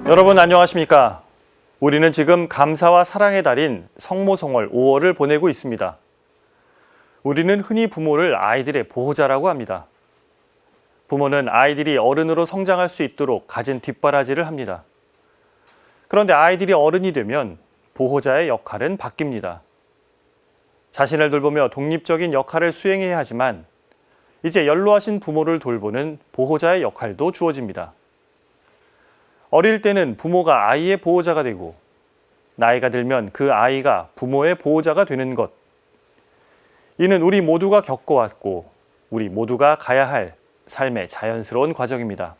여러분 안녕하십니까? 우리는 지금 감사와 사랑의 달인 성모성월 5월을 보내고 있습니다. 우리는 흔히 부모를 아이들의 보호자라고 합니다. 부모는 아이들이 어른으로 성장할 수 있도록 가진 뒷바라지를 합니다. 그런데 아이들이 어른이 되면 보호자의 역할은 바뀝니다. 자신을 돌보며 독립적인 역할을 수행해야 하지만 이제 연로하신 부모를 돌보는 보호자의 역할도 주어집니다. 어릴 때는 부모가 아이의 보호자가 되고 나이가 들면 그 아이가 부모의 보호자가 되는 것. 이는 우리 모두가 겪어왔고 우리 모두가 가야 할 삶의 자연스러운 과정입니다.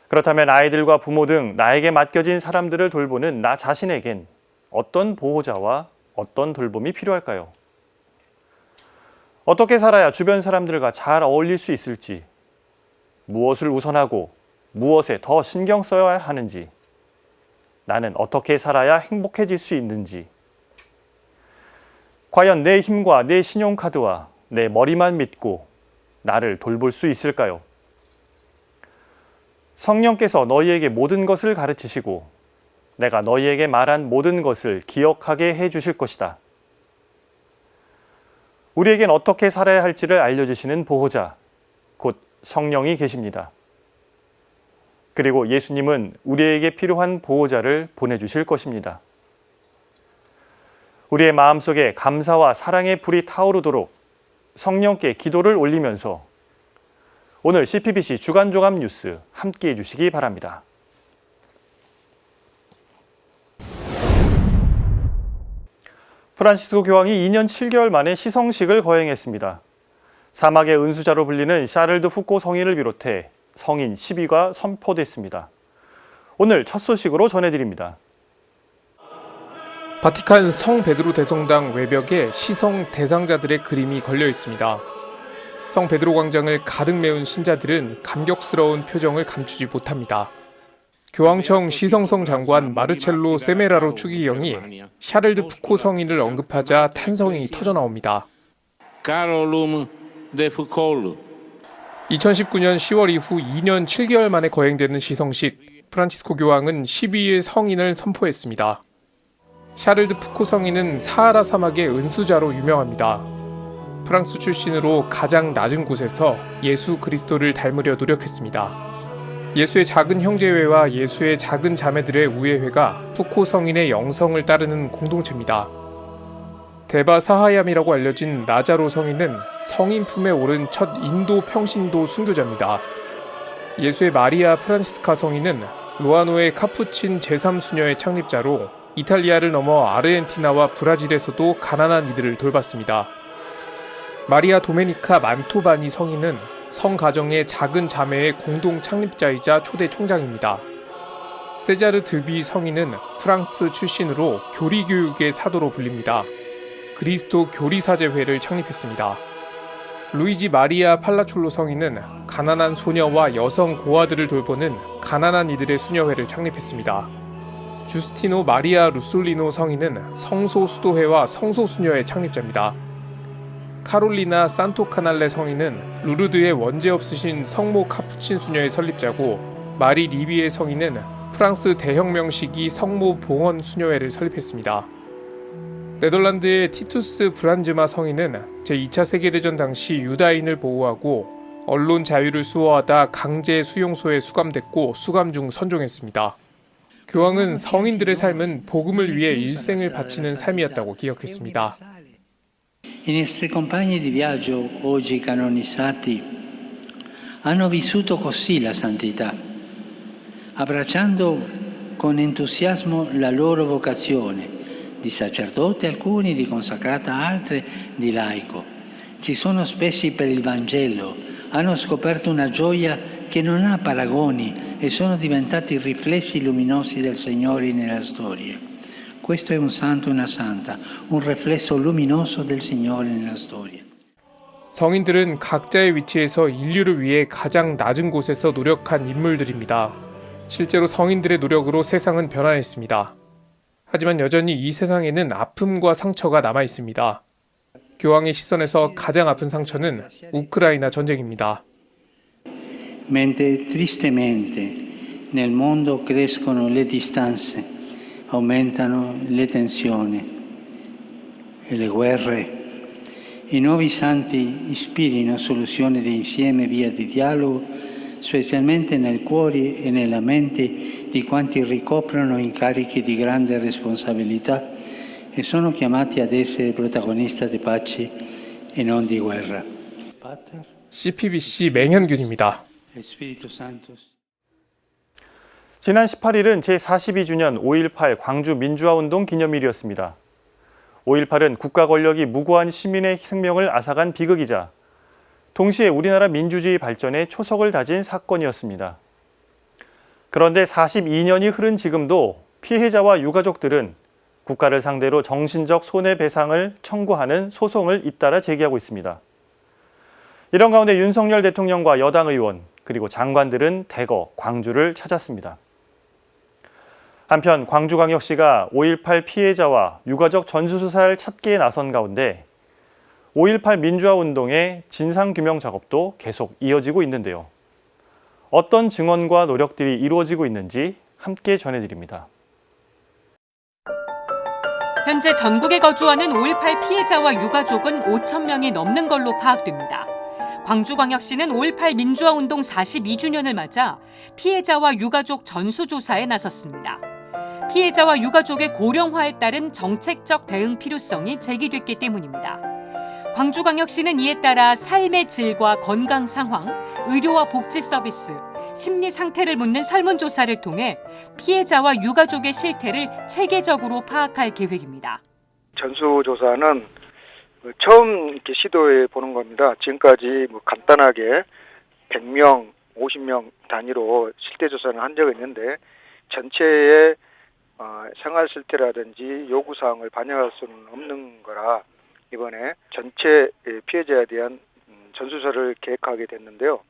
그렇다면 아이들과 부모 등 나에게 맡겨진 사람들을 돌보는 나 자신에겐 어떤 보호자와 어떤 돌봄이 필요할까요? 어떻게 살아야 주변 사람들과 잘 어울릴 수 있을지, 무엇을 우선하고 무엇에 더 신경 써야 하는지, 나는 어떻게 살아야 행복해질 수 있는지, 과연 내 힘과 내 신용카드와 내 머리만 믿고 나를 돌볼 수 있을까요? 성령께서 너희에게 모든 것을 가르치시고 내가 너희에게 말한 모든 것을 기억하게 해 주실 것이다. 우리에겐 어떻게 살아야 할지를 알려주시는 보호자, 곧 성령이 계십니다. 그리고 예수님은 우리에게 필요한 보호자를 보내주실 것입니다. 우리의 마음속에 감사와 사랑의 불이 타오르도록 성령께 기도를 올리면서 오늘 CPBC 주간종합 뉴스 함께해 주시기 바랍니다. 프란시스코 교황이 2년 7개월 만에 시성식을 거행했습니다. 사막의 은수자로 불리는 샤를드 후코 성인을 비롯해 성인 10위가 선포됐습니다. 오늘 첫 소식으로 전해드립니다. 바티칸 성 베드로 대성당 외벽에 시성 대상자들의 그림이 걸려 있습니다. 성 베드로 광장을 가득 메운 신자들은 감격스러운 표정을 감추지 못합니다. 교황청 시성성 장관 마르첼로 세메라로 추기경이 샤를드 푸코 성인을 언급하자 탄성이 터져나옵니다. 2019년 10월 이후 2년 7개월 만에 거행되는 시성식, 프란치스코 교황은 12일 성인을 선포했습니다. 샤를드 푸코 성인은 사하라 사막의 은수자로 유명합니다. 프랑스 출신으로 가장 낮은 곳에서 예수 그리스도를 닮으려 노력했습니다. 예수의 작은 형제회와 예수의 작은 자매들의 우애회가 푸코 성인의 영성을 따르는 공동체입니다. 데바 사하얌이라고 알려진 나자로 성인은 성인 품에 오른 첫 인도 평신도 순교자입니다. 예수의 마리아 프란시스카 성인은 로아노의 카푸친 제3수녀의 창립자로 이탈리아를 넘어 아르헨티나와 브라질에서도 가난한 이들을 돌봤습니다. 마리아 도메니카 만토바니 성인은 성가정의 작은 자매의 공동 창립자이자 초대 총장입니다. 세자르 드비 성인은 프랑스 출신으로 교리교육의 사도로 불립니다. 그리스도 교리사제회를 창립했습니다. 루이지 마리아 팔라촐로 성인은 가난한 소녀와 여성 고아들을 돌보는 가난한 이들의 수녀회를 창립했습니다. 주스티노 마리아 루솔리노 성인은 성소수도회와 성소수녀회 창립자입니다. 카롤리나 산토카날레 성인은 루르드의 원죄 없으신 성모 카푸친 수녀의 설립자고, 마리 리비의 성인은 프랑스 대혁명 시기 성모 봉헌 수녀회를 설립했습니다. 네덜란드의 티투스 브란즈마 성인은 제2차 세계대전 당시 유다인을 보호하고 언론 자유를 수호하다 강제 수용소에 수감됐고 수감 중 선종했습니다. 교황은 성인들의 삶은 복음을 위해 일생을 바치는 삶이었다고 기억했습니다. I nostri compagni di viaggio oggi canonizzati hanno vissuto così la santità, abbracciando con entusiasmo la loro vocazione di sacerdote, alcuni di consacrata, altre di laico. Si sono spesi per il Vangelo, hanno scoperto una gioia che non ha paragoni e sono diventati riflessi luminosi del Signore nella storia. Questo è un santo e una santa, un riflesso luminoso del Signore nella storia. 성인들은 각자의 위치에서 인류를 위해 가장 낮은 곳에서 노력한 인물들입니다. 실제로 성인들의 노력으로 세상은 변화했습니다. 하지만 여전히 이 세상에는 아픔과 상처가 남아 있습니다. 교황의 시선에서 가장 아픈 상처는 우크라이나 전쟁입니다. Mentre tristemente Nel mondo crescono le distanze, aumentano le tensioni e le guerre. I nuovi santi ispirino soluzioni di insieme via di dialogo, specialmente nel cuore e nella mente di quanti ricoprono incarichi di grande responsabilità e sono chiamati ad essere protagonisti di pace e non di guerra. Pater, CPBC 맹현균입니다. e Spirito Santo. 지난 18일은 제42주년 5.18 광주 민주화운동 기념일이었습니다. 5.18은 국가 권력이 무고한 시민의 생명을 앗아간 비극이자 동시에 우리나라 민주주의 발전에 초석을 다진 사건이었습니다. 그런데 42년이 흐른 지금도 피해자와 유가족들은 국가를 상대로 정신적 손해배상을 청구하는 소송을 잇따라 제기하고 있습니다. 이런 가운데 윤석열 대통령과 여당 의원 그리고 장관들은 대거 광주를 찾았습니다. 한편 광주광역시가 5.18 피해자와 유가족 전수조사를 찾기에 나선 가운데 5.18 민주화운동의 진상규명 작업도 계속 이어지고 있는데요. 어떤 증언과 노력들이 이루어지고 있는지 함께 전해드립니다. 현재 전국에 거주하는 5.18 피해자와 유가족은 5천 명이 넘는 걸로 파악됩니다. 광주광역시는 5.18 민주화운동 42주년을 맞아 피해자와 유가족 전수조사에 나섰습니다. 피해자와 유가족의 고령화에 따른 정책적 대응 필요성이 제기됐기 때문입니다. 광주광역시는 이에 따라 삶의 질과 건강 상황, 의료와 복지 서비스, 심리 상태를 묻는 설문조사를 통해 피해자와 유가족의 실태를 체계적으로 파악할 계획입니다. 전수조사는 처음 이렇게 시도해 보는 겁니다. 지금까지 간단하게 100명, 50명 단위로 실태조사를 한 적이 있는데 전체의 생활 실태라든지 요구사항을 반영할 수는 없는 거라 이번에 전체 피해자에 대한 전수조사를 계획하게 됐는데요.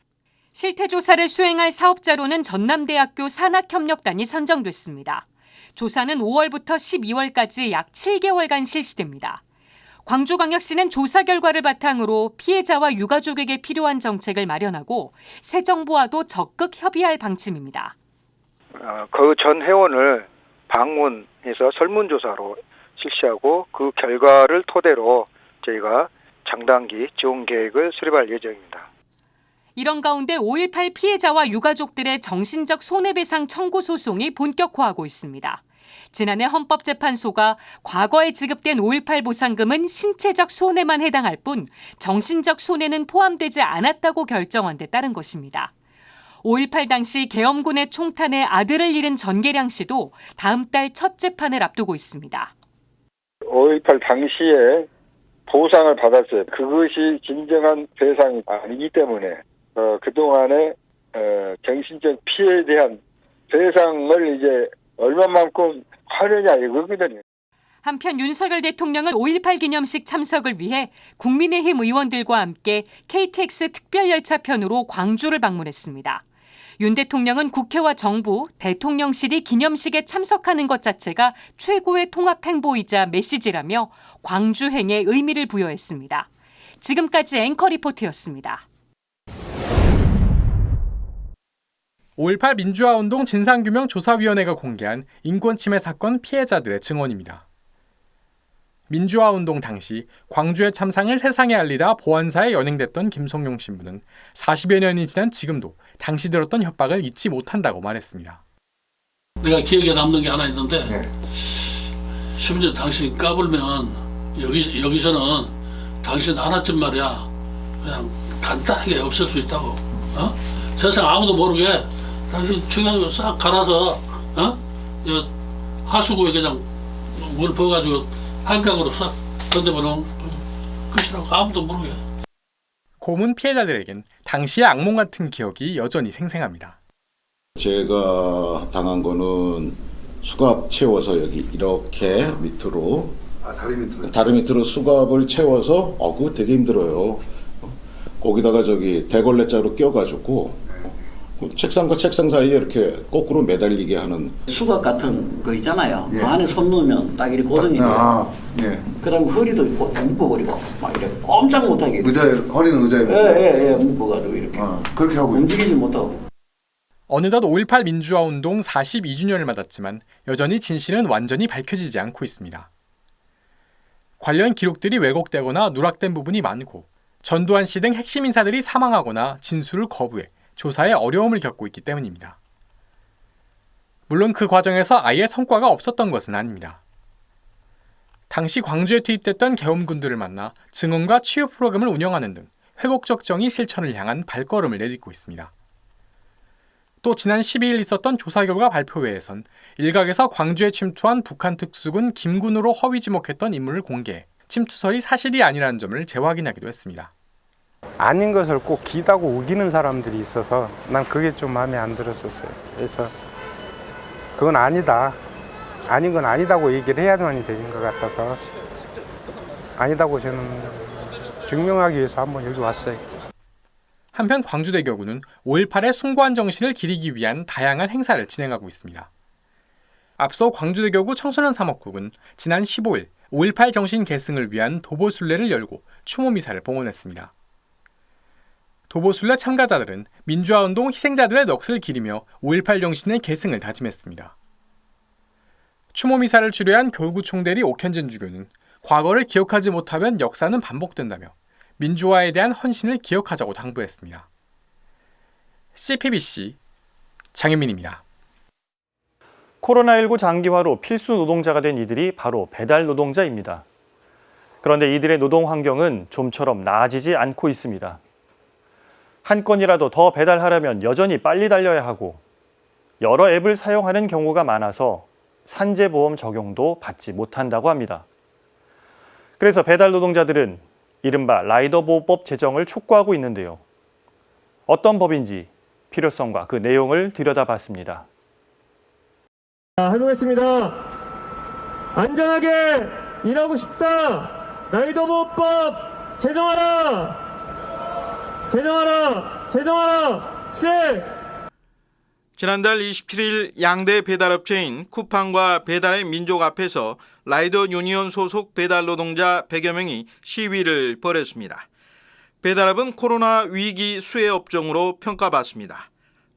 실태조사를 수행할 사업자로는 전남대학교 산학협력단이 선정됐습니다. 조사는 5월부터 12월까지 약 7개월간 실시됩니다. 광주광역시는 조사 결과를 바탕으로 피해자와 유가족에게 필요한 정책을 마련하고 새 정부와도 적극 협의할 방침입니다. 그 전 회원을 방문해서 설문조사로 실시하고 그 결과를 토대로 저희가 장단기 지원 계획을 수립할 예정입니다. 이런 가운데 5.18 피해자와 유가족들의 정신적 손해배상 청구 소송이 본격화하고 있습니다. 지난해 헌법재판소가 과거에 지급된 5.18 보상금은 신체적 손해만 해당할 뿐 정신적 손해는 포함되지 않았다고 결정한 데 따른 것입니다. 5.18 당시 계엄군의 총탄에 아들을 잃은 전계량 씨도 다음 달 첫 재판을 앞두고 있습니다. 5.18 당시에 보상을 받았어요. 그것이 진정한 배상이 아니기 때문에 그동안의 정신적 피해에 대한 배상을 이제 얼마만큼 하느냐 이거거든요. 한편 윤석열 대통령은 5.18 기념식 참석을 위해 국민의힘 의원들과 함께 KTX 특별열차편으로 광주를 방문했습니다. 윤 대통령은 국회와 정부, 대통령실이 기념식에 참석하는 것 자체가 최고의 통합 행보이자 메시지라며 광주행에 의미를 부여했습니다. 지금까지 앵커 리포트였습니다. 5.18 민주화운동 진상규명조사위원회가 공개한 인권침해 사건 피해자들의 증언입니다. 민주화운동 당시 광주의 참상을 세상에 알리다 보안사에 연행됐던 김성용 신부는 40여 년이 지난 지금도 당시 들었던 협박을 잊지 못한다고 말했습니다. 내가 기억에 남는 게 하나 있는데 심지어 당신 까불면 여기서는 당신 하나쯤 말이야 그냥 간단하게 없앨 수 있다고. 세상 아무도 모르게 당신 중요한 싹 갈아서 하수구에 그냥 물 부어가지고 한강으로 싹 던져버리는 것이라고 아무도 모르게. 고문 피해자들에겐 당시의 악몽 같은 기억이 여전히 생생합니다. 제가 당한 거는 수갑 채워서 여기 이렇게 밑으로 다리 밑으로 수갑을 채워서 그거 되게 힘들어요. 거기다가 대걸레자로 껴가지고 책상과 책상 사이에 이렇게 거꾸로 매달리게 하는 수갑 같은 거 있잖아요. 그 안에 손 넣으면 딱 이렇게 고정이 돼요. 그다음 허리도 묶어버리고 막 이렇게 꼼짝 못하게. 허리는 의자에 묶어가지고 이렇게. 그렇게 하고 움직이지 못하고. 어느덧 5.18 민주화운동 42주년을 맞았지만 여전히 진실은 완전히 밝혀지지 않고 있습니다. 관련 기록들이 왜곡되거나 누락된 부분이 많고 전두환 씨 등 핵심 인사들이 사망하거나 진술을 거부해 조사에 어려움을 겪고 있기 때문입니다. 물론 그 과정에서 아예 성과가 없었던 것은 아닙니다. 당시 광주에 투입됐던 계엄군들을 만나 증언과 치유 프로그램을 운영하는 등 회복적 정의 실천을 향한 발걸음을 내딛고 있습니다. 또 지난 12일 있었던 조사 결과 발표회에선 일각에서 광주에 침투한 북한 특수군 김군으로 허위 지목했던 인물을 공개해 침투설이 사실이 아니라는 점을 재확인하기도 했습니다. 아닌 것을 꼭 기다고 우기는 사람들이 있어서 난 그게 좀 마음에 안 들었었어요. 그래서 그건 아니다. 아닌 건 아니다고 얘기를 해야만이 되는 것 같아서 아니다고 저는 증명하기 위해서 한번 여기 왔어요. 한편 광주대교구는 5.18의 숭고한 정신을 기리기 위한 다양한 행사를 진행하고 있습니다. 앞서 광주대교구 청소년 사목국은 지난 15일 5.18 정신 계승을 위한 도보순례를 열고 추모미사를 봉헌했습니다. 도보순례 참가자들은 민주화운동 희생자들의 넋을 기리며 5.18 정신의 계승을 다짐했습니다. 추모미사를 주례한 교구총대리 옥현진 주교는 과거를 기억하지 못하면 역사는 반복된다며 민주화에 대한 헌신을 기억하자고 당부했습니다. CPBC 장현민입니다. 코로나19 장기화로 필수 노동자가 된 이들이 바로 배달 노동자입니다. 그런데 이들의 노동 환경은 좀처럼 나아지지 않고 있습니다. 한 건이라도 더 배달하려면 여전히 빨리 달려야 하고 여러 앱을 사용하는 경우가 많아서 산재보험 적용도 받지 못한다고 합니다. 그래서 배달 노동자들은 이른바 라이더보호법 제정을 촉구하고 있는데요. 어떤 법인지 필요성과 그 내용을 들여다봤습니다. 해보겠습니다. 안전하게 일하고 싶다. 라이더보호법 제정하라. 제정하라. 지난달 27일 양대 배달업체인 쿠팡과 배달의 민족 앞에서 라이더 유니온 소속 배달 노동자 100여 명이 시위를 벌였습니다. 배달업은 코로나 위기 수혜 업종으로 평가받습니다.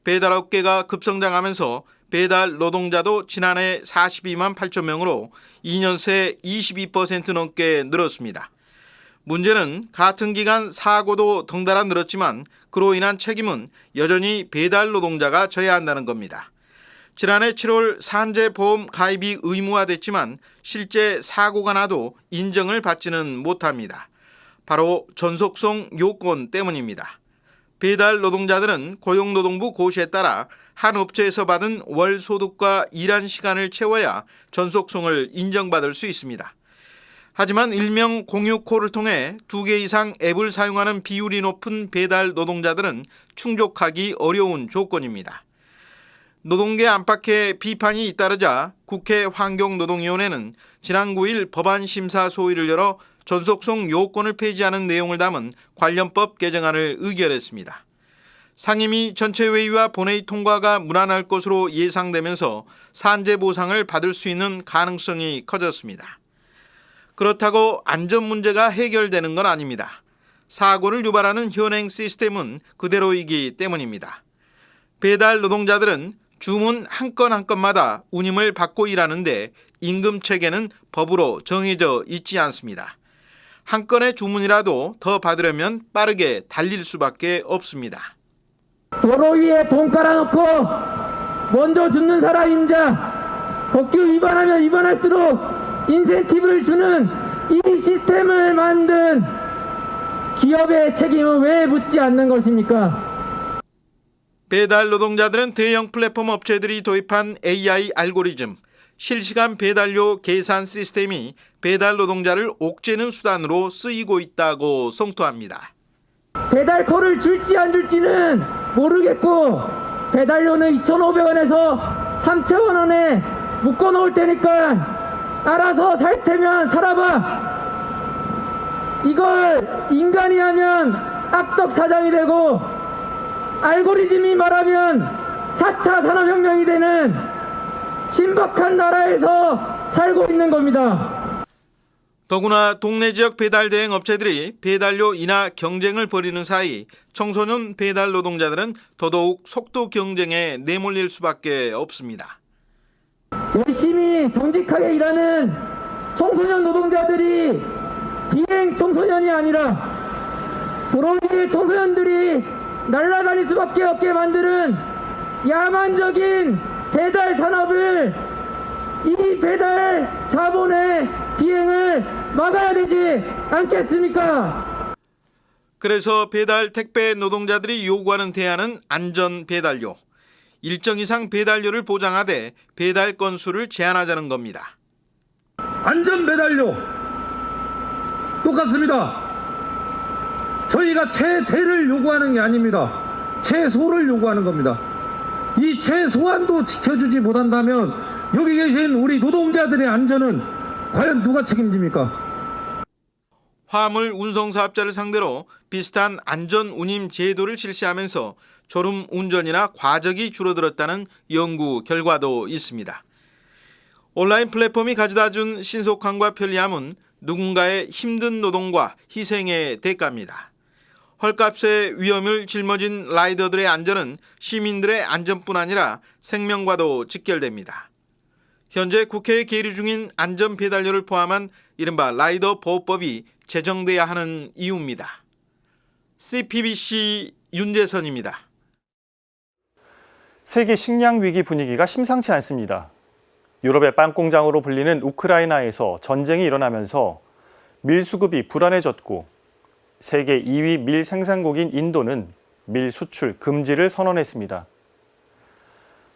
배달업계가 급성장하면서 배달 노동자도 지난해 42만 8천 명으로 2년 새 22% 넘게 늘었습니다. 문제는 같은 기간 사고도 덩달아 늘었지만 그로 인한 책임은 여전히 배달 노동자가 져야 한다는 겁니다. 지난해 7월 산재보험 가입이 의무화됐지만 실제 사고가 나도 인정을 받지는 못합니다. 바로 전속성 요건 때문입니다. 배달 노동자들은 고용노동부 고시에 따라 한 업체에서 받은 월 소득과 일한 시간을 채워야 전속성을 인정받을 수 있습니다. 하지만 일명 공유콜을 통해 2개 이상 앱을 사용하는 비율이 높은 배달 노동자들은 충족하기 어려운 조건입니다. 노동계 안팎의 비판이 잇따르자 국회 환경노동위원회는 지난 9일 법안 심사 소위를 열어 전속성 요건을 폐지하는 내용을 담은 관련법 개정안을 의결했습니다. 상임위 전체회의와 본회의 통과가 무난할 것으로 예상되면서 산재 보상을 받을 수 있는 가능성이 커졌습니다. 그렇다고 안전 문제가 해결되는 건 아닙니다. 사고를 유발하는 현행 시스템은 그대로이기 때문입니다. 배달 노동자들은 주문 한 건 한 건마다 운임을 받고 일하는데 임금 체계는 법으로 정해져 있지 않습니다. 한 건의 주문이라도 더 받으려면 빠르게 달릴 수밖에 없습니다. 도로 위에 돈 깔아놓고 먼저 죽는 사람 임자, 법규 위반하면 위반할수록 인센티브를 주는 이 시스템을 만든 기업의 책임은 왜 묻지 않는 것입니까? 배달 노동자들은 대형 플랫폼 업체들이 도입한 AI 알고리즘, 실시간 배달료 계산 시스템이 배달 노동자를 옥죄는 수단으로 쓰이고 있다고 성토합니다. 배달콜을 줄지 안 줄지는 모르겠고 배달료는 2,500원에서 3,000원에 묶어놓을 테니까 알아서 살 테면 살아봐. 이걸 인간이 하면 악덕 사장이 되고 알고리즘이 말하면 4차 산업혁명이 되는 신박한 나라에서 살고 있는 겁니다. 더구나 동네 지역 배달 대행 업체들이 배달료 인하 경쟁을 벌이는 사이 청소년 배달 노동자들은 더더욱 속도 경쟁에 내몰릴 수밖에 없습니다. 열심히 정직하게 일하는 청소년 노동자들이 비행 청소년이 아니라 도로 위의 청소년들이 날아다닐 수밖에 없게 만드는 야만적인 배달 산업을, 이 배달 자본의 비행을 막아야 되지 않겠습니까? 그래서 배달 택배 노동자들이 요구하는 대안은 안전 배달료. 일정 이상 배달료를 보장하되 배달 건수를 제한하자는 겁니다. 안전 배달료 똑같습니다. 저희가 최대를 요구하는 게 아닙니다. 최소를 요구하는 겁니다. 이 최소한도 지켜주지 못한다면 여기 계신 우리 노동자들의 안전은 과연 누가 책임집니까? 화물 운송 사업자를 상대로 비슷한 안전 운임 제도를 실시하면서 졸음 운전이나 과적이 줄어들었다는 연구 결과도 있습니다. 온라인 플랫폼이 가져다 준 신속함과 편리함은 누군가의 힘든 노동과 희생의 대가입니다. 헐값의 위험을 짊어진 라이더들의 안전은 시민들의 안전뿐 아니라 생명과도 직결됩니다. 현재 국회에 계류 중인 안전 배달료를 포함한 이른바 라이더 보호법이 제정돼야 하는 이유입니다. CPBC 윤재선입니다. 세계 식량 위기 분위기가 심상치 않습니다. 유럽의 빵공장으로 불리는 우크라이나에서 전쟁이 일어나면서 밀 수급이 불안해졌고, 세계 2위 밀 생산국인 인도는 밀 수출 금지를 선언했습니다.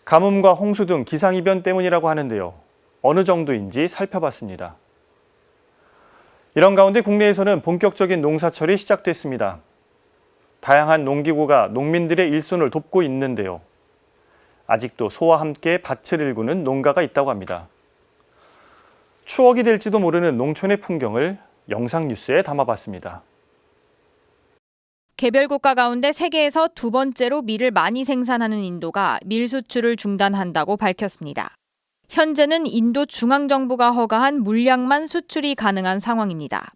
가뭄과 홍수 등 기상이변 때문이라고 하는데요. 어느 정도인지 살펴봤습니다. 이런 가운데 국내에서는 본격적인 농사철이 시작됐습니다. 다양한 농기구가 농민들의 일손을 돕고 있는데요. 아직도 소와 함께 밭을 일구는 농가가 있다고 합니다. 추억이 될지도 모르는 농촌의 풍경을 영상 뉴스에 담아봤습니다. 개별 국가 가운데 세계에서 두 번째로 밀을 많이 생산하는 인도가 밀 수출을 중단한다고 밝혔습니다. 현재는 인도 중앙정부가 허가한 물량만 수출이 가능한 상황입니다.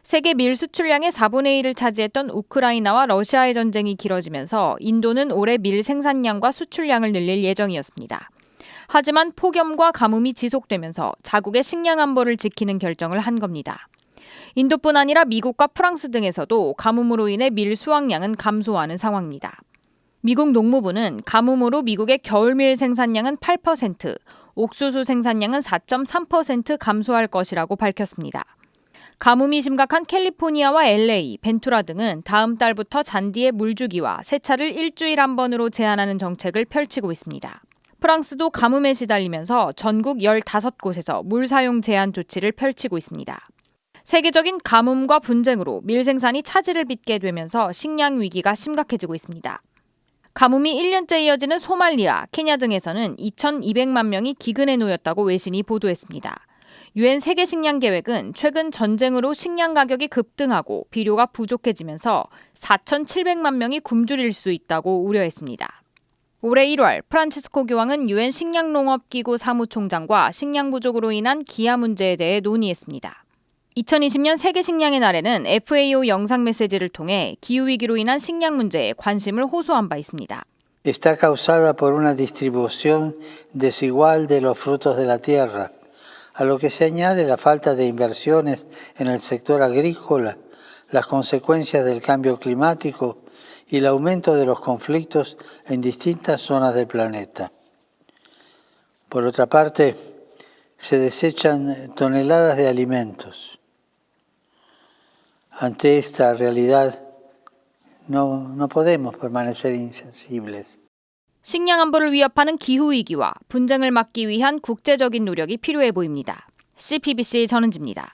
세계 밀 수출량의 4분의 1을 차지했던 우크라이나와 러시아의 전쟁이 길어지면서 인도는 올해 밀 생산량과 수출량을 늘릴 예정이었습니다. 하지만 폭염과 가뭄이 지속되면서 자국의 식량 안보를 지키는 결정을 한 겁니다. 인도뿐 아니라 미국과 프랑스 등에서도 가뭄으로 인해 밀 수확량은 감소하는 상황입니다. 미국 농무부는 가뭄으로 미국의 겨울밀 생산량은 8%, 옥수수 생산량은 4.3% 감소할 것이라고 밝혔습니다. 가뭄이 심각한 캘리포니아와 LA, 벤투라 등은 다음 달부터 잔디의 물주기와 세차를 일주일 한 번으로 제한하는 정책을 펼치고 있습니다. 프랑스도 가뭄에 시달리면서 전국 15곳에서 물 사용 제한 조치를 펼치고 있습니다. 세계적인 가뭄과 분쟁으로 밀 생산이 차질을 빚게 되면서 식량 위기가 심각해지고 있습니다. 가뭄이 1년째 이어지는 소말리아, 케냐 등에서는 2,200만 명이 기근에 놓였다고 외신이 보도했습니다. 유엔 세계식량계획은 최근 전쟁으로 식량 가격이 급등하고 비료가 부족해지면서 4,700만 명이 굶주릴 수 있다고 우려했습니다. 올해 1월 프란치스코 교황은 유엔 식량농업기구 사무총장과 식량 부족으로 인한 기아 문제에 대해 논의했습니다. 2020년 세계식량의 날에는 FAO 영상 메시지를 통해 기후위기로 인한 식량 문제에 관심을 호소한 바 있습니다. Está causada por una distribución desigual de los frutos de la tierra, a lo que se añade la falta de inversiones en el sector agrícola, las consecuencias del cambio climático y el aumento de los conflictos en distintas zonas del planeta. Por otra parte, se desechan toneladas de alimentos. Ante esta realidad, no podemos permanecer insensibles. 식량 안보를 위협하는 기후위기와 분쟁을 막기 위한 국제적인 노력이 필요해 보입니다. CPBC 전은지입니다.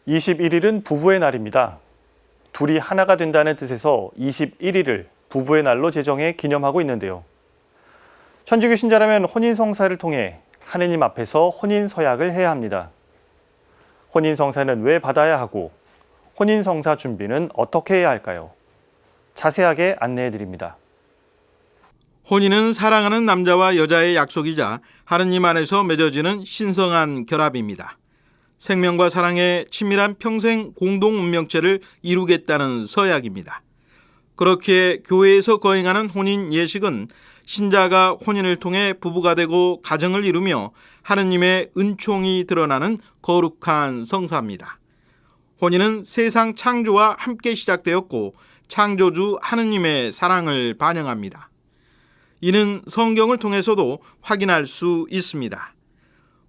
21일은 부부의 날입니다. 둘이 하나가 된다는 뜻에서 21일을 부부의 날로 제정해 기념하고 있는데요. 천주교 신자라면 혼인성사를 통해 하느님 앞에서 혼인서약을 해야 합니다. 혼인성사는 왜 받아야 하고 혼인성사 준비는 어떻게 해야 할까요? 자세하게 안내해 드립니다. 혼인은 사랑하는 남자와 여자의 약속이자 하느님 안에서 맺어지는 신성한 결합입니다. 생명과 사랑의 친밀한 평생 공동 운명체를 이루겠다는 서약입니다. 그렇기에 교회에서 거행하는 혼인 예식은 신자가 혼인을 통해 부부가 되고 가정을 이루며 하느님의 은총이 드러나는 거룩한 성사입니다. 혼인은 세상 창조와 함께 시작되었고 창조주 하느님의 사랑을 반영합니다. 이는 성경을 통해서도 확인할 수 있습니다.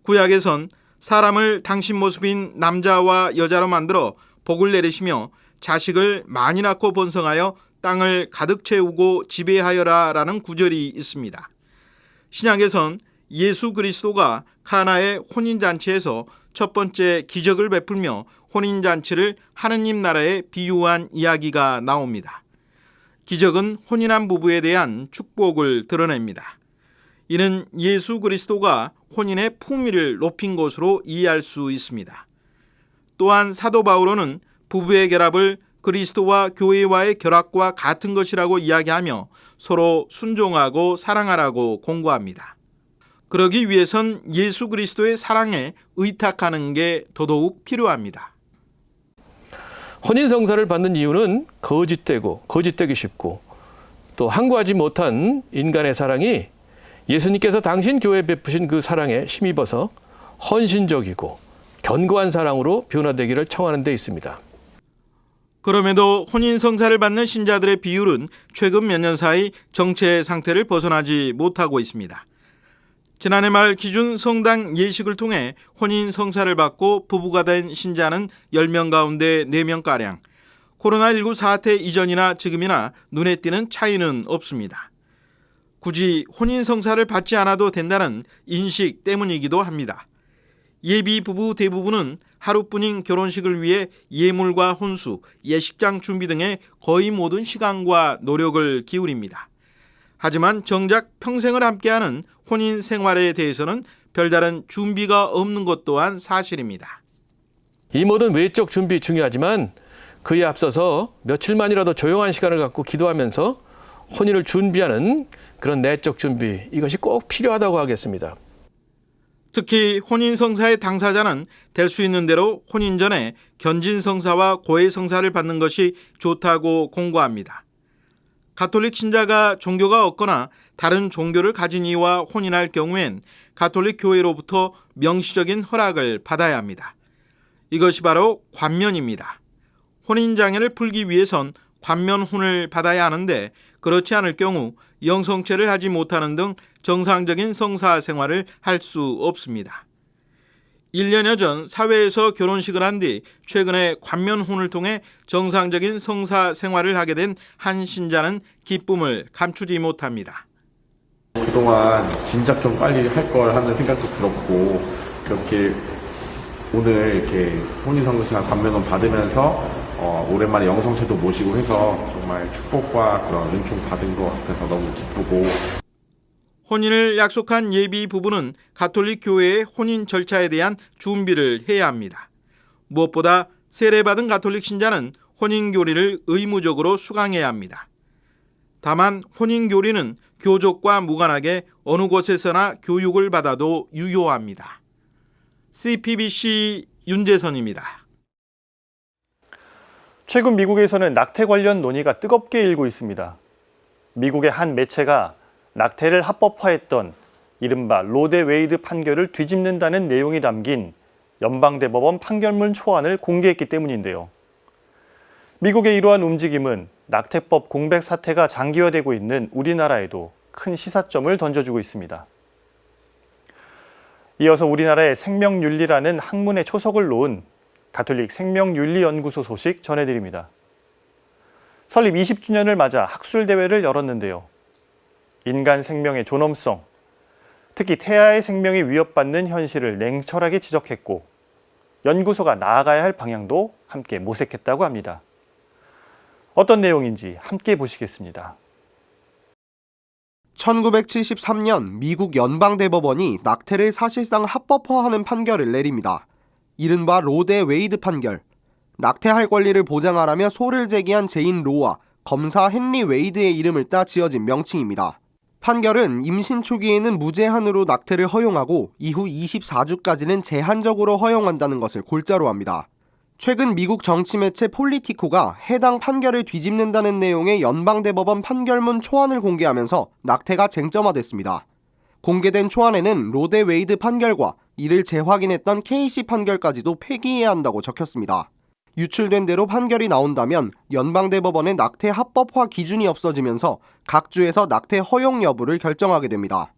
구약에선 사람을 당신 모습인 남자와 여자로 만들어 복을 내리시며 자식을 많이 낳고 번성하여 땅을 가득 채우고 지배하여라 라는 구절이 있습니다. 신약에선 예수 그리스도가 카나의 혼인잔치에서 첫 번째 기적을 베풀며 혼인잔치를 하느님 나라에 비유한 이야기가 나옵니다. 기적은 혼인한 부부에 대한 축복을 드러냅니다. 이는 예수 그리스도가 혼인의 품위를 높인 것으로 이해할 수 있습니다. 또한 사도 바울은 부부의 결합을 그리스도와 교회와의 결합과 같은 것이라고 이야기하며 서로 순종하고 사랑하라고 공고합니다. 그러기 위해선 예수 그리스도의 사랑에 의탁하는 게 더더욱 필요합니다. 혼인성사를 받는 이유는 거짓되고 거짓되기 쉽고 또 항구하지 못한 인간의 사랑이 예수님께서 당신 교회에 베푸신 그 사랑에 힘입어서 헌신적이고 견고한 사랑으로 변화되기를 청하는 데 있습니다. 그럼에도 혼인성사를 받는 신자들의 비율은 최근 몇 년 사이 정체 상태를 벗어나지 못하고 있습니다. 지난해 말 기준 성당 예식을 통해 혼인성사를 받고 부부가 된 신자는 10명 가운데 4명가량, 코로나19 사태 이전이나 지금이나 눈에 띄는 차이는 없습니다. 굳이 혼인성사를 받지 않아도 된다는 인식 때문이기도 합니다. 예비 부부 대부분은 하루뿐인 결혼식을 위해 예물과 혼수, 예식장 준비 등의 거의 모든 시간과 노력을 기울입니다. 하지만 정작 평생을 함께하는 혼인 생활에 대해서는 별다른 준비가 없는 것 또한 사실입니다. 이 모든 외적 준비 중요하지만 그에 앞서서 며칠만이라도 조용한 시간을 갖고 기도하면서 혼인을 준비하는 그런 내적 준비, 이것이 꼭 필요하다고 하겠습니다. 특히 혼인성사의 당사자는 될 수 있는 대로 혼인 전에 견진성사와 고해성사를 받는 것이 좋다고 공고합니다. 가톨릭 신자가 종교가 없거나 다른 종교를 가진 이와 혼인할 경우엔 가톨릭 교회로부터 명시적인 허락을 받아야 합니다. 이것이 바로 관면입니다. 혼인장애를 풀기 위해선 관면혼을 받아야 하는데 그렇지 않을 경우 영성체를 하지 못하는 등 정상적인 성사 생활을 할 수 없습니다. 1년여 전 사회에서 결혼식을 한 뒤 최근에 관면혼을 통해 정상적인 성사 생활을 하게 된 한 신자는 기쁨을 감추지 못합니다. 그동안 진작 좀 빨리 할 걸 하는 생각도 들었고 이렇게 오늘 이렇게 혼인성사나 관면혼 받으면서 오랜만에 영성체도 모시고 해서 정말 축복과 그런 은총 받은 것 같아서 너무 기쁘고 혼인을 약속한 예비 부부는 가톨릭 교회의 혼인 절차에 대한 준비를 해야 합니다. 무엇보다 세례받은 가톨릭 신자는 혼인교리를 의무적으로 수강해야 합니다. 다만 혼인교리는 교족과 무관하게 어느 곳에서나 교육을 받아도 유효합니다. CPBC 윤재선입니다. 최근 미국에서는 낙태 관련 논의가 뜨겁게 일고 있습니다. 미국의 한 매체가 낙태를 합법화했던 이른바 로데 웨이드 판결을 뒤집는다는 내용이 담긴 연방대법원 판결문 초안을 공개했기 때문인데요. 미국의 이러한 움직임은 낙태법 공백 사태가 장기화되고 있는 우리나라에도 큰 시사점을 던져주고 있습니다. 이어서 우리나라의 생명윤리라는 학문의 초석을 놓은 가톨릭 생명윤리연구소 소식 전해드립니다. 설립 20주년을 맞아 학술대회를 열었는데요. 인간 생명의 존엄성, 특히 태아의 생명이 위협받는 현실을 냉철하게 지적했고 연구소가 나아가야 할 방향도 함께 모색했다고 합니다. 어떤 내용인지 함께 보시겠습니다. 1973년 미국 연방대법원이 낙태를 사실상 합법화하는 판결을 내립니다. 이른바 로 대 웨이드 판결. 낙태할 권리를 보장하라며 소를 제기한 제인 로와 검사 헨리 웨이드의 이름을 따 지어진 명칭입니다. 판결은 임신 초기에는 무제한으로 낙태를 허용하고 이후 24주까지는 제한적으로 허용한다는 것을 골자로 합니다. 최근 미국 정치 매체 폴리티코가 해당 판결을 뒤집는다는 내용의 연방대법원 판결문 초안을 공개하면서 낙태가 쟁점화됐습니다. 공개된 초안에는 로 대 웨이드 판결과 이를 재확인했던 케이시 판결까지도 폐기해야 한다고 적혔습니다. 유출된 대로 판결이 나온다면 연방대법원의 낙태 합법화 기준이 없어지면서 각 주에서 낙태 허용 여부를 결정하게 됩니다.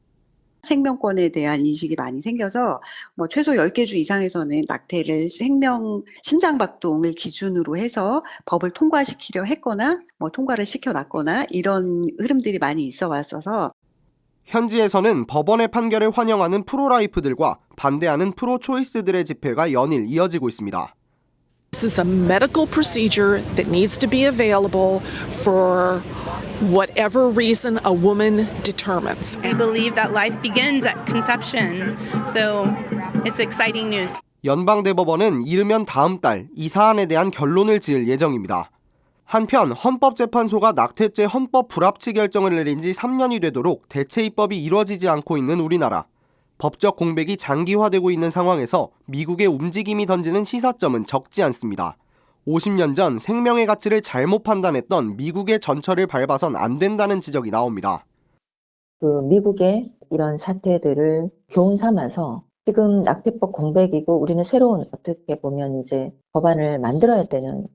생명권에 대한 인식이 많이 생겨서 최소 10개 주 이상에서는 낙태를 심장박동을 기준으로 해서 법을 통과시키려 했거나 통과를 시켜놨거나 이런 흐름들이 많이 있어 왔어서 현지에서는 법원의 판결을 환영하는 프로라이프들과 반대하는 프로초이스들의 집회가 연일 이어지고 있습니다. This is a medical procedure that needs to be available for whatever reason a woman determines. I believe that life begins at conception, so it's exciting news. 연방대법원은 이르면 다음 달 이 사안에 대한 결론을 지을 예정입니다. 한편 헌법재판소가 낙태죄 헌법 불합치 결정을 내린 지 3년이 되도록 대체 입법이 이루어지지 않고 있는 우리나라. 법적 공백이 장기화되고 있는 상황에서 미국의 움직임이 던지는 시사점은 적지 않습니다. 50년 전 생명의 가치를 잘못 판단했던 미국의 전철을 밟아선 안 된다는 지적이 나옵니다. 미국의 이런 사태들을 교훈 삼아서 지금 낙태법 공백이고 우리는 새로운 어떻게 보면 이제 법안을 만들어야 되는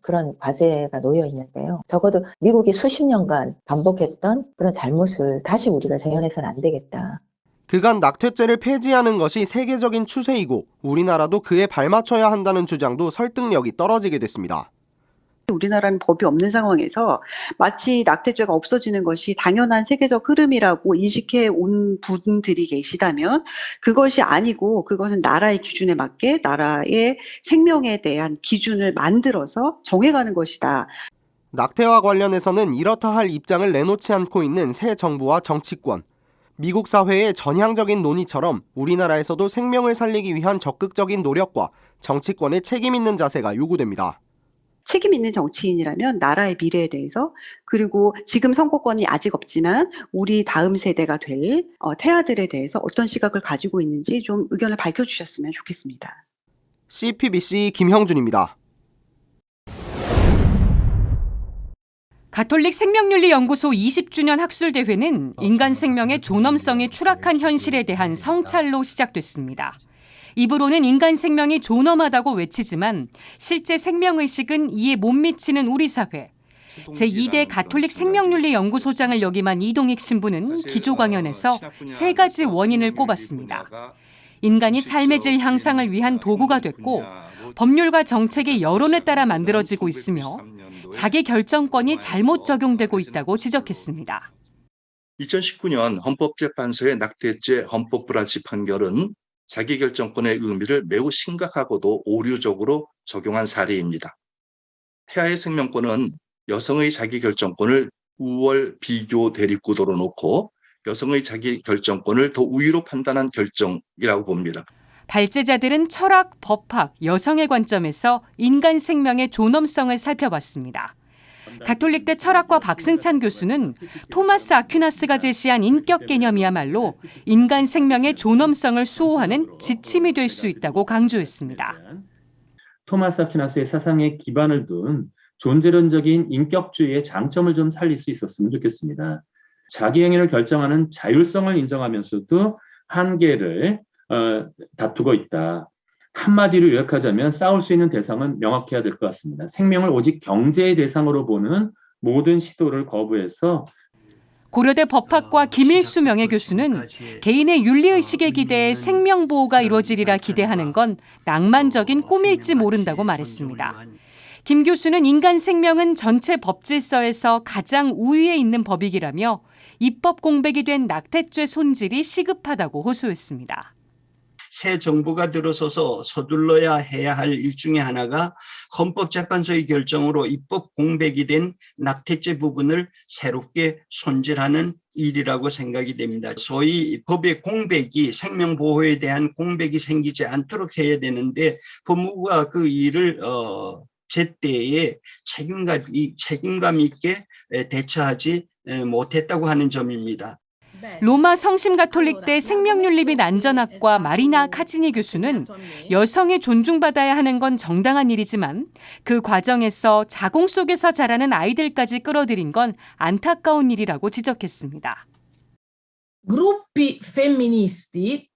그런 과제가 놓여 있는데요. 적어도 미국이 수십 년간 반복했던 그런 잘못을 다시 우리가 재현해서는 안 되겠다. 그간 낙태죄를 폐지하는 것이 세계적인 추세이고 우리나라도 그에 발맞춰야 한다는 주장도 설득력이 떨어지게 됐습니다. 우리나라는 법이 없는 상황에서 마치 낙태죄가 없어지는 것이 당연한 세계적 흐름이라고 인식해 온 분들이 계시다면 그것이 아니고 그것은 나라의 기준에 맞게 나라의 생명에 대한 기준을 만들어서 정해가는 것이다. 낙태와 관련해서는 이렇다 할 입장을 내놓지 않고 있는 새 정부와 정치권. 미국 사회의 전향적인 논의처럼 우리나라에서도 생명을 살리기 위한 적극적인 노력과 정치권의 책임 있는 자세가 요구됩니다. 책임 있는 정치인이라면 나라의 미래에 대해서 그리고 지금 선거권이 아직 없지만 우리 다음 세대가 될 태아들에 대해서 어떤 시각을 가지고 있는지 좀 의견을 밝혀주셨으면 좋겠습니다. CPBC 김형준입니다. 가톨릭 생명윤리연구소 20주년 학술대회는 인간 생명의 존엄성이 추락한 현실에 대한 성찰로 시작됐습니다. 입으로는 인간 생명이 존엄하다고 외치지만 실제 생명의식은 이에 못 미치는 우리 사회. 제2대 가톨릭 생명윤리연구소장을 역임한 이동익 신부는 기조 강연에서 세 가지 원인을 꼽았습니다. 인간이 삶의 질 향상을 위한 도구가 됐고 법률과 정책이 여론에 따라 만들어지고 있으며 자기 결정권이 잘못 적용되고 있다고 지적했습니다. 2019년 헌법재판소의 낙태죄 헌법 불합치 판결은 자기결정권의 의미를 매우 심각하고도 오류적으로 적용한 사례입니다. 태아의 생명권은 여성의 자기결정권을 우월 비교 대립구도로 놓고 여성의 자기결정권을 더 우위로 판단한 결정이라고 봅니다. 발제자들은 철학, 법학, 여성의 관점에서 인간 생명의 존엄성을 살펴봤습니다. 가톨릭대 철학과 박승찬 교수는 토마스 아퀴나스가 제시한 인격 개념이야말로 인간 생명의 존엄성을 수호하는 지침이 될 수 있다고 강조했습니다. 토마스 아퀴나스의 사상에 기반을 둔 존재론적인 인격주의의 장점을 좀 살릴 수 있었으면 좋겠습니다. 자기 행위를 결정하는 자율성을 인정하면서도 한계를 다투고 있다. 한마디로 요약하자면 싸울 수 있는 대상은 명확해야 될 것 같습니다. 생명을 오직 경제의 대상으로 보는 모든 시도를 거부해서 고려대 법학과 김일수 명예교수는 개인의 윤리의식에 기대해 생명보호가 이루어지리라 기대하는 건 낭만적인 꿈일지 모른다고 말했습니다. 김 교수는 인간 생명은 전체 법질서에서 가장 우위에 있는 법이기라며 입법 공백이 된 낙태죄 손질이 시급하다고 호소했습니다. 새 정부가 들어서서 서둘러야 해야 할 일 중에 하나가 헌법재판소의 결정으로 입법 공백이 된 낙태죄 부분을 새롭게 손질하는 일이라고 생각이 됩니다. 소위 법의 공백이 생명보호에 대한 공백이 생기지 않도록 해야 되는데 법무부가 그 일을 제때에 책임감 있게 대처하지 못했다고 하는 점입니다. 로마 성심가톨릭대 생명윤리및 안전학과 마리나 카지니 교수는 여성이 존중받아야 하는 건 정당한 일이지만 그 과정에서 자궁 속에서 자라는 아이들까지 끌어들인 건 안타까운 일이라고 지적했습니다. Gruppi femministi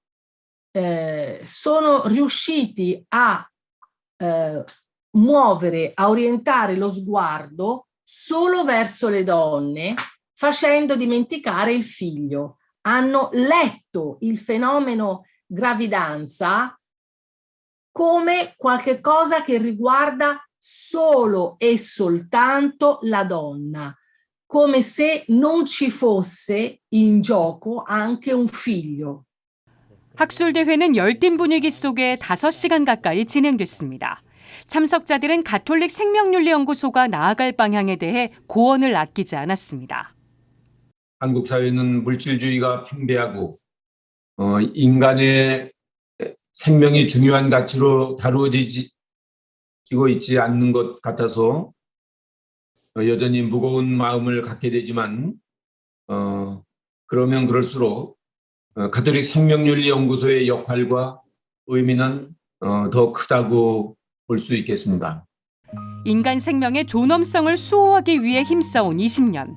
sono riusciti a muovere, a orientare lo sguardo solo verso le donne, facendo dimenticare il figlio. Hanno letto il fenomeno gravidanza come qualche cosa che riguarda solo e soltanto la donna, come se non ci fosse in gioco anche un figlio. 학술대회는 열띤 분위기 속에 5시간 가까이 진행됐습니다. 참석자들은 가톨릭 생명윤리연구소가 나아갈 방향에 대해 고언을 아끼지 않았습니다. 한국 사회는 물질주의가 팽배하고 인간의 생명이 중요한 가치로 다루어지고 있지 않는 것 같아서 여전히 무거운 마음을 갖게 되지만 그러면 그럴수록 가톨릭 생명윤리연구소의 역할과 의미는 더 크다고 볼 수 있겠습니다. 인간 생명의 존엄성을 수호하기 위해 힘써온 20년.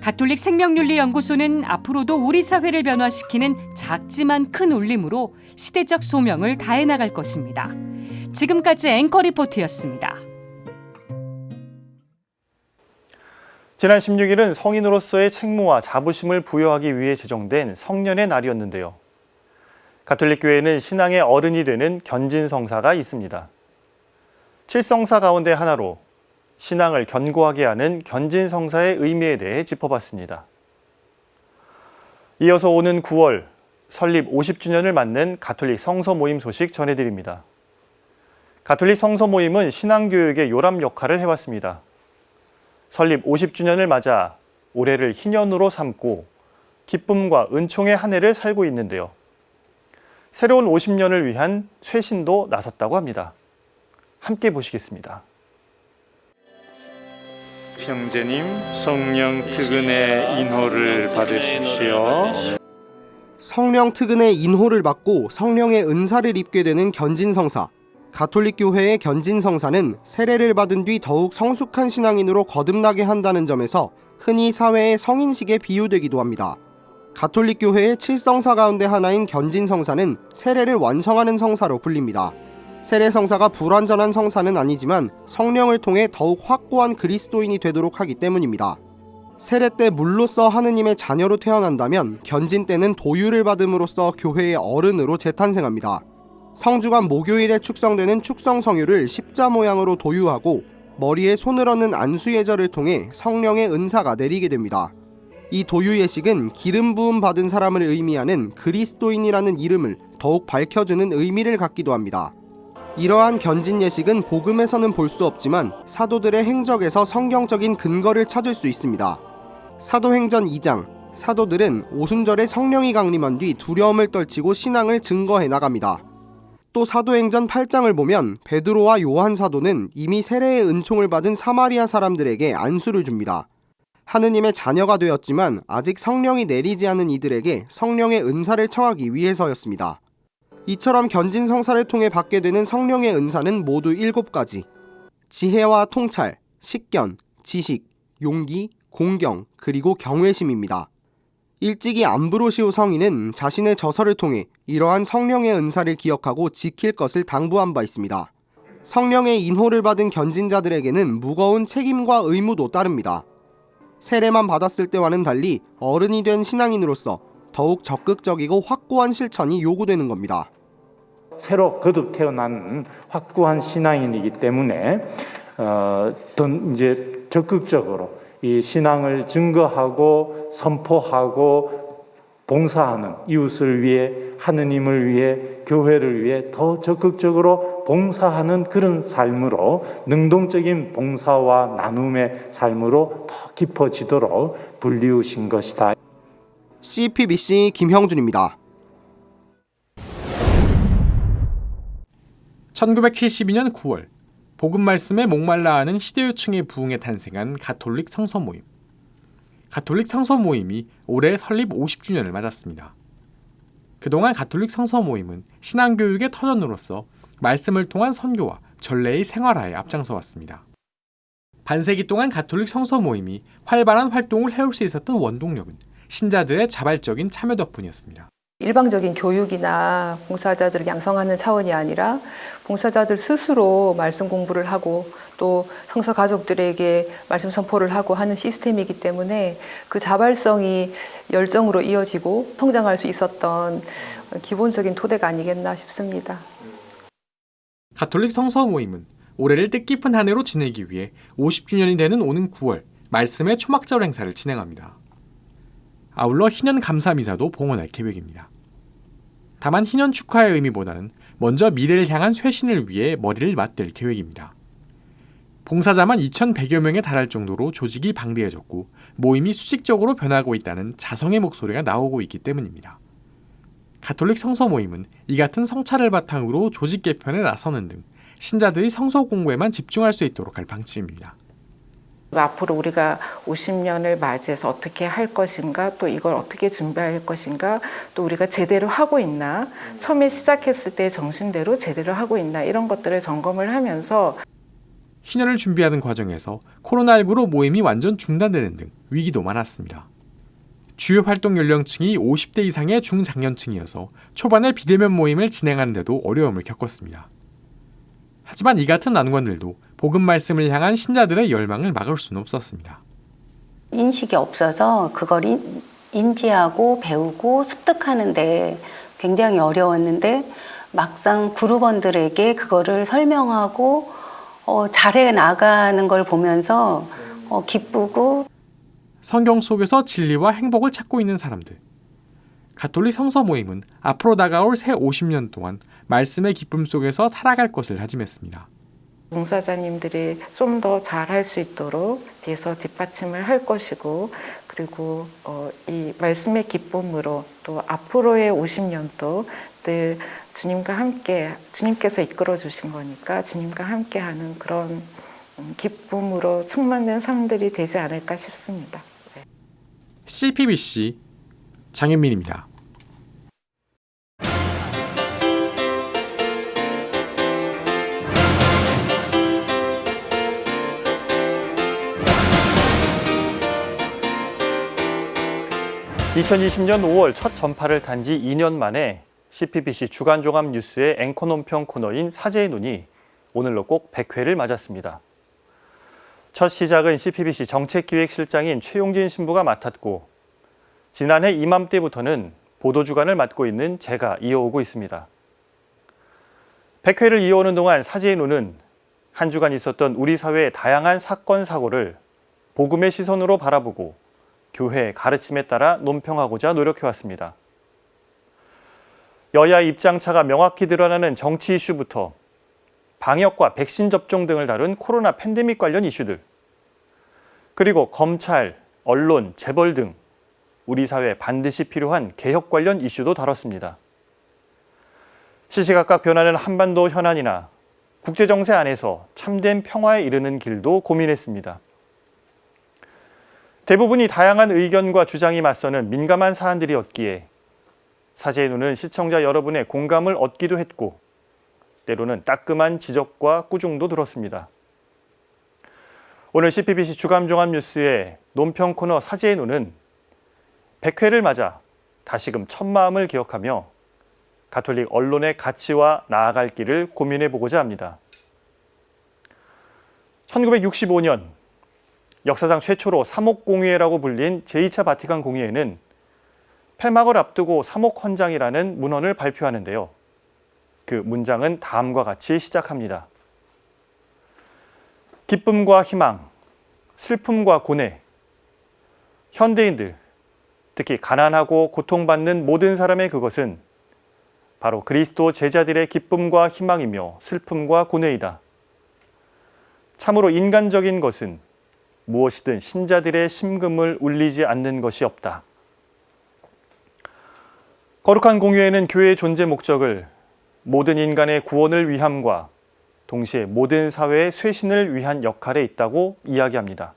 가톨릭 생명윤리연구소는 앞으로도 우리 사회를 변화시키는 작지만 큰 울림으로 시대적 소명을 다해 나갈 것입니다. 지금까지 앵커 리포트였습니다. 지난 16일은 성인으로서의 책무와 자부심을 부여하기 위해 제정된 성년의 날이었는데요. 가톨릭 교회에는 신앙의 어른이 되는 견진성사가 있습니다. 7성사 가운데 하나로 신앙을 견고하게 하는 견진성사의 의미에 대해 짚어봤습니다. 이어서 오는 9월 설립 50주년을 맞는 가톨릭 성서 모임 소식 전해드립니다. 가톨릭 성서 모임은 신앙교육의 요람 역할을 해왔습니다. 설립 50주년을 맞아 올해를 희년으로 삼고 기쁨과 은총의 한 해를 살고 있는데요. 새로운 50년을 위한 쇄신도 나섰다고 합니다. 함께 보시겠습니다. 형제님, 성령 특은의 인호를 받으십시오. 성령 특은의 인호를 받고 성령의 은사를 입게 되는 견진성사. 가톨릭 교회의 견진성사는 세례를 받은 뒤 더욱 성숙한 신앙인으로 거듭나게 한다는 점에서 흔히 사회의 성인식에 비유되기도 합니다. 가톨릭 교회의 7성사 가운데 하나인 견진성사는 세례를 완성하는 성사로 불립니다. 세례성사가 불완전한 성사는 아니지만 성령을 통해 더욱 확고한 그리스도인이 되도록 하기 때문입니다. 세례 때 물로써 하느님의 자녀로 태어난다면 견진 때는 도유를 받음으로써 교회의 어른으로 재탄생합니다. 성주간 목요일에 축성되는 축성성유를 십자 모양으로 도유하고 머리에 손을 얹는 안수예절을 통해 성령의 은사가 내리게 됩니다. 이 도유 예식은 기름 부음 받은 사람을 의미하는 그리스도인이라는 이름을 더욱 밝혀주는 의미를 갖기도 합니다. 이러한 견진 예식은 복음에서는 볼 수 없지만 사도들의 행적에서 성경적인 근거를 찾을 수 있습니다. 사도행전 2장, 사도들은 오순절에 성령이 강림한 뒤 두려움을 떨치고 신앙을 증거해 나갑니다. 또 사도행전 8장을 보면 베드로와 요한 사도는 이미 세례의 은총을 받은 사마리아 사람들에게 안수를 줍니다. 하느님의 자녀가 되었지만 아직 성령이 내리지 않은 이들에게 성령의 은사를 청하기 위해서였습니다. 이처럼 견진성사를 통해 받게 되는 성령의 은사는 모두 7가지. 지혜와 통찰, 식견, 지식, 용기, 공경, 그리고 경외심입니다. 일찍이 암브로시오 성인은 자신의 저서를 통해 이러한 성령의 은사를 기억하고 지킬 것을 당부한 바 있습니다. 성령의 인호를 받은 견진자들에게는 무거운 책임과 의무도 따릅니다. 세례만 받았을 때와는 달리 어른이 된 신앙인으로서 더욱 적극적이고 확고한 실천이 요구되는 겁니다. 새로 거듭 태어난 확고한 신앙인이기 때문에 이제 적극적으로 이 신앙을 증거하고 선포하고 봉사하는 이웃을 위해 하느님을 위해 교회를 위해 더 적극적으로 봉사하는 그런 삶으로, 능동적인 봉사와 나눔의 삶으로 더 깊어지도록 불리우신 것이다. CPBC 김형준입니다. 1972년 9월 복음 말씀에 목말라 하는 시대요청의 부흥에 탄생한 가톨릭 성서 모임. 가톨릭 성서 모임이 올해 설립 50주년을 맞았습니다. 그동안 가톨릭 성서 모임은 신앙교육의 터전으로서 말씀을 통한 선교와 전례의 생활화에 앞장서 왔습니다. 반세기 동안 가톨릭 성서 모임이 활발한 활동을 해올 수 있었던 원동력은 신자들의 자발적인 참여 덕분이었습니다. 일방적인 교육이나 봉사자들을 양성하는 차원이 아니라 봉사자들 스스로 말씀 공부를 하고 또 성서 가족들에게 말씀 선포를 하고 하는 시스템이기 때문에 그 자발성이 열정으로 이어지고 성장할 수 있었던 기본적인 토대가 아니겠나 싶습니다. 가톨릭 성서 모임은 올해를 뜻깊은 한 해로 지내기 위해 50주년이 되는 오는 9월 말씀의 초막절 행사를 진행합니다. 아울러 희년 감사 미사도 봉헌할 계획입니다. 다만 희년 축하의 의미보다는 먼저 미래를 향한 쇄신을 위해 머리를 맞댈 계획입니다. 봉사자만 2,100여 명에 달할 정도로 조직이 방대해졌고 모임이 수직적으로 변하고 있다는 자성의 목소리가 나오고 있기 때문입니다. 가톨릭 성서 모임은 이 같은 성찰을 바탕으로 조직 개편에 나서는 등 신자들이 성서 공부에만 집중할 수 있도록 할 방침입니다. 앞으로 우리가 50년을 맞이해서 어떻게 할 것인가, 또 이걸 어떻게 준비할 것인가, 또 우리가 제대로 하고 있나, 처음에 시작했을 때 정신대로 제대로 하고 있나, 이런 것들을 점검을 하면서 희년을 준비하는 과정에서 코로나19로 모임이 완전 중단되는 등 위기도 많았습니다. 주요 활동 연령층이 50대 이상의 중장년층이어서 초반에 비대면 모임을 진행하는 데도 어려움을 겪었습니다. 하지만 이 같은 난관들도 복음 말씀을 향한 신자들의 열망을 막을 수는 없었습니다. 인식이 없어서 그걸 인지하고 배우고 습득하는데 굉장히 어려웠는데 막상 그룹원들에게 그거를 설명하고 잘해 나가는 걸 보면서 기쁘고 성경 속에서 진리와 행복을 찾고 있는 사람들. 가톨릭 성서 모임은 앞으로 다가올 새 50년 동안 말씀의 기쁨 속에서 살아갈 것을 다짐했습니다. 봉사자님들이 좀 더 잘할 수 있도록 뒤에서 뒷받침을 할 것이고, 그리고 이 말씀의 기쁨으로 또 앞으로의 50년도 늘 주님과 함께, 주님께서 이끌어 주신 거니까 주님과 함께하는 그런 기쁨으로 충만된 삶들이 되지 않을까 싶습니다. CPBC 장현민입니다. (2020년 5월) 첫 전파를 단 지 2년 만에 CPBC 주간종합 뉴스의 앵커 논평 코너인 사제의 눈이 오늘로 꼭 100회를 맞았습니다. 첫 시작은 CPBC 정책기획실장인 최용진 신부가 맡았고 지난해 이맘때부터는 보도주간을 맡고 있는 제가 이어오고 있습니다. 100회를 이어오는 동안 사제의 눈은 한 주간 있었던 우리 사회의 다양한 사건, 사고를 복음의 시선으로 바라보고 교회의 가르침에 따라 논평하고자 노력해왔습니다. 여야 입장차가 명확히 드러나는 정치 이슈부터 방역과 백신 접종 등을 다룬 코로나 팬데믹 관련 이슈들, 그리고 검찰, 언론, 재벌 등 우리 사회에 반드시 필요한 개혁 관련 이슈도 다뤘습니다. 시시각각 변하는 한반도 현안이나 국제정세 안에서 참된 평화에 이르는 길도 고민했습니다. 대부분이 다양한 의견과 주장이 맞서는 민감한 사안들이었기에 사제의 눈은 시청자 여러분의 공감을 얻기도 했고 때로는 따끔한 지적과 꾸중도 들었습니다. 오늘 CPBC 주간종합뉴스의 논평 코너 사제의 눈은 100회를 맞아 다시금 첫마음을 기억하며 가톨릭 언론의 가치와 나아갈 길을 고민해보고자 합니다. 1965년 역사상 최초로 사목공의회라고 불린 제2차 바티칸 공의회는 폐막을 앞두고 사목헌장이라는 문헌을 발표하는데요. 그 문장은 다음과 같이 시작합니다. 기쁨과 희망, 슬픔과 고뇌, 현대인들, 특히 가난하고 고통받는 모든 사람의 그것은 바로 그리스도 제자들의 기쁨과 희망이며 슬픔과 고뇌이다. 참으로 인간적인 것은 무엇이든 신자들의 심금을 울리지 않는 것이 없다. 거룩한 공유에는 교회의 존재 목적을 모든 인간의 구원을 위함과 동시에 모든 사회의 쇄신을 위한 역할에 있다고 이야기합니다.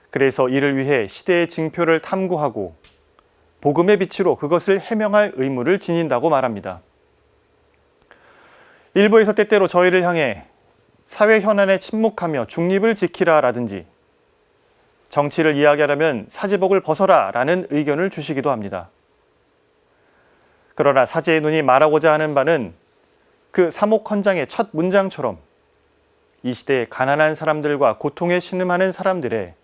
그래서 이를 위해 시대의 징표를 탐구하고 복음의 빛으로 그것을 해명할 의무를 지닌다고 말합니다. 일부에서 때때로 저희를 향해 사회 현안에 침묵하며 중립을 지키라라든지 정치를 이야기하려면 사지복을 벗어라 라는 의견을 주시기도 합니다. 그러나 사제의 눈이 말하고자 하는 바는 그 사목헌장의 첫 문장처럼 이 시대의 가난한 사람들과 고통에 신음하는 사람들의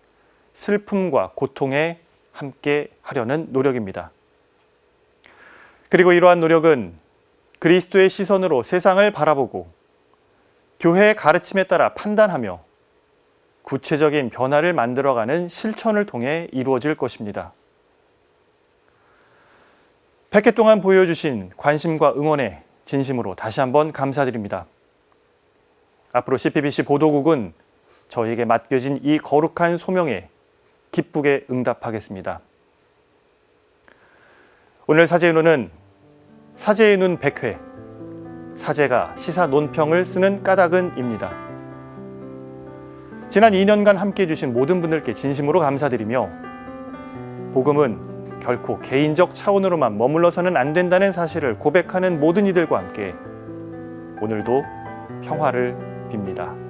슬픔과 고통에 함께 하려는 노력입니다. 그리고 이러한 노력은 그리스도의 시선으로 세상을 바라보고 교회의 가르침에 따라 판단하며 구체적인 변화를 만들어가는 실천을 통해 이루어질 것입니다. 100회 동안 보여주신 관심과 응원에 진심으로 다시 한번 감사드립니다. 앞으로 CPBC 보도국은 저희에게 맡겨진 이 거룩한 소명에 기쁘게 응답하겠습니다. 오늘 사제의 눈은 사제의 눈 100회, 사제가 시사 논평을 쓰는 까닭은입니다. 지난 2년간 함께해 주신 모든 분들께 진심으로 감사드리며 복음은 결코 개인적 차원으로만 머물러서는 안 된다는 사실을 고백하는 모든 이들과 함께 오늘도 평화를 빕니다.